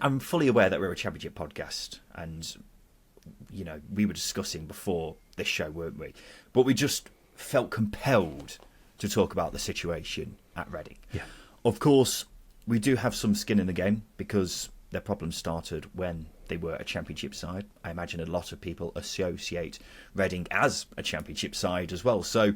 I'm fully aware that we're a championship podcast, and we were discussing before this show, weren't we? But we just felt compelled to talk about the situation at Reading. Yeah. Of course, we do have some skin in the game because their problems started when they were a championship side. I imagine a lot of people associate Reading as a championship side as well. So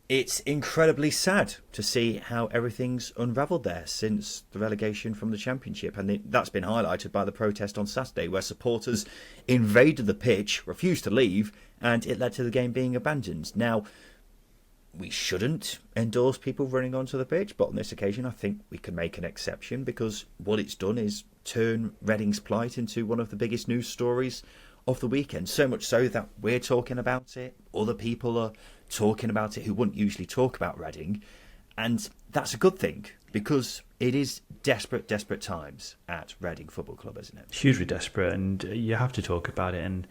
it's incredibly sad to see how everything's unravelled there since the relegation from the championship. And that's been highlighted by the protest on Saturday, where supporters invaded the pitch, refused to leave, and it led to the game being abandoned. Now, we shouldn't endorse people running onto the pitch, but on this occasion I think we can make an exception, because what it's done is turn Reading's plight into one of the biggest news stories of the weekend. So much so that we're talking about it, other people are talking about it who wouldn't usually talk about Reading, and that's a good thing, because it is desperate times at Reading Football Club, isn't it? Hugely desperate, and you have to talk about it, and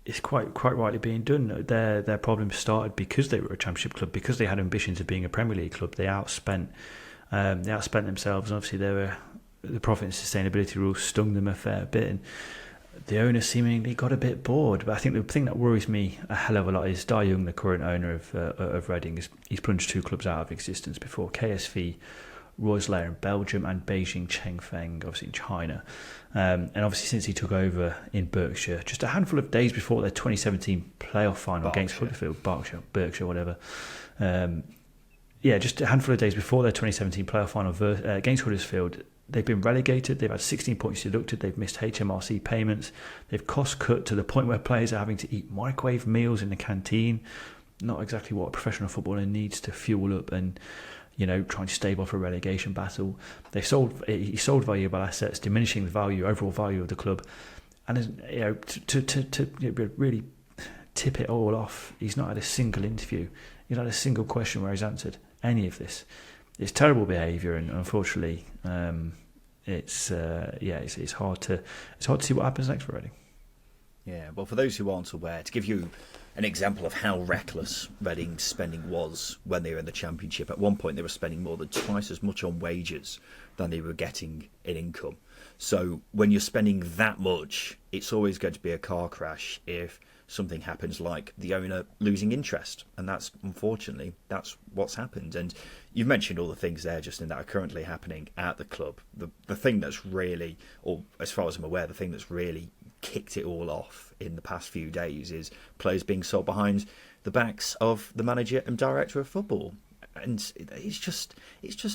it's quite rightly being done. Their problems started because they were a championship club, because they had ambitions of being a Premier League club. They outspent themselves, and obviously the profit and sustainability rules stung them a fair bit, and the owner seemingly got a bit bored. But I think the thing that worries me a hell of a lot is Dai Young, the current owner of Reading. He's plunged 2 clubs out of existence before: KSV Roeselare in Belgium and Beijing Chengfeng, obviously in China. And obviously since he took over in Berkshire, just a handful of days before their 2017 playoff final against Huddersfield, Berkshire, whatever. Just a handful of days before their 2017 playoff final against Huddersfield, they've been relegated. They've had 16 points deducted. They've missed HMRC payments. They've cost cut to the point where players are having to eat microwave meals in the canteen. Not exactly what a professional footballer needs to fuel up and trying to stave off a relegation battle. He sold valuable assets, diminishing the overall value of the club. And to really tip it all off, he's not had a single interview. He's not had a single question where he's answered any of this. It's terrible behaviour, and unfortunately, it's hard to see what happens next for Reading. Yeah, well, for those who aren't aware, to give you an example of how reckless Reading's spending was when they were in the Championship, at one point they were spending more than twice as much on wages than they were getting in income. So when you're spending that much, it's always going to be a car crash if something happens like the owner losing interest. And that's, unfortunately, that's what's happened. And you've mentioned all the things there, Justin, that are currently happening at the club. The thing that's really, or as far as I'm aware, the thing that's really kicked it all off in the past few days is players being sold behind the backs of the manager and director of football. And it's just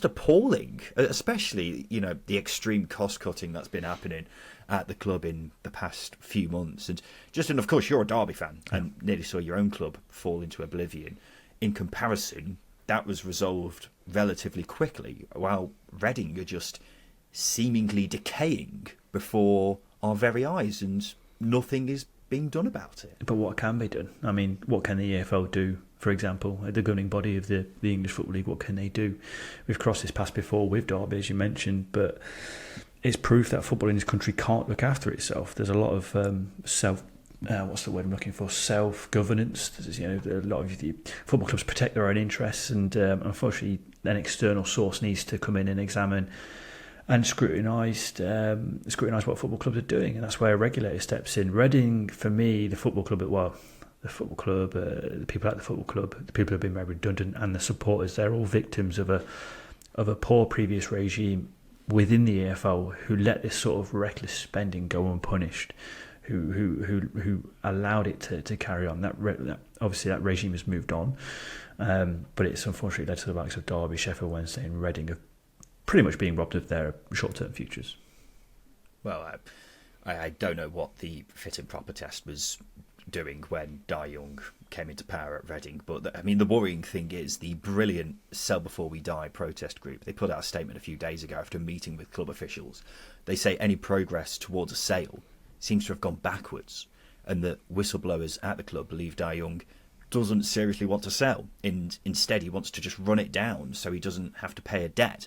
appalling, especially, the extreme cost cutting that's been happening at the club in the past few months. And Justin, of course, you're a Derby fan and nearly saw your own club fall into oblivion. In comparison, that was resolved relatively quickly, while Reading are just seemingly decaying before our very eyes, and nothing is being done about it. But what can be done? I mean, what can the EFL do? For example, the governing body of the English Football League, what can they do? We've crossed this path before with Derby, as you mentioned, but it's proof that football in this country can't look after itself. There's a lot of self-governance. A lot of the football clubs protect their own interests, and unfortunately, an external source needs to come in and examine and scrutinise what football clubs are doing, and that's where a regulator steps in. Reading, for me, the people at the football club, the people who have been made redundant, and the supporters, they're all victims of a poor previous regime within the EFL who let this sort of reckless spending go unpunished, who allowed it to carry on. Obviously that regime has moved on, but it's unfortunately led to the likes of Derby, Sheffield Wednesday, and Reading of pretty much being robbed of their short-term futures. Well, I don't know what the fit and proper test was doing when Dai Young came into power at Reading, but the worrying thing is the brilliant Sell Before We Die protest group. They put out a statement a few days ago after a meeting with club officials. They say any progress towards a sale seems to have gone backwards, and that whistleblowers at the club believe Dai Young doesn't seriously want to sell, and instead he wants to just run it down so he doesn't have to pay a debt.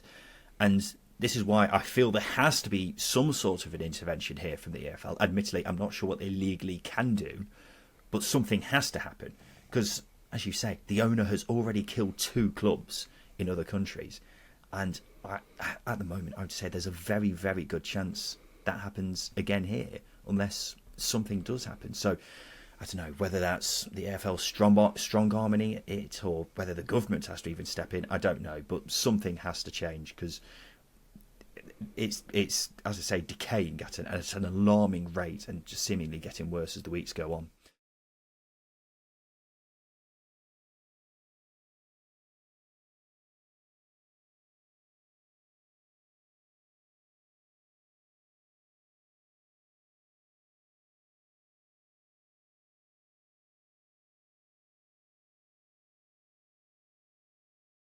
And this is why I feel there has to be some sort of an intervention here from the EFL. Admittedly, I'm not sure what they legally can do, but something has to happen. Because, as you say, the owner has already killed 2 clubs in other countries. And at the moment, I would say there's a very, very good chance that happens again here unless something does happen. So I don't know whether that's the AFL strong arming it or whether the government has to even step in. I don't know, but something has to change because it's as I say, decaying at an alarming rate and just seemingly getting worse as the weeks go on.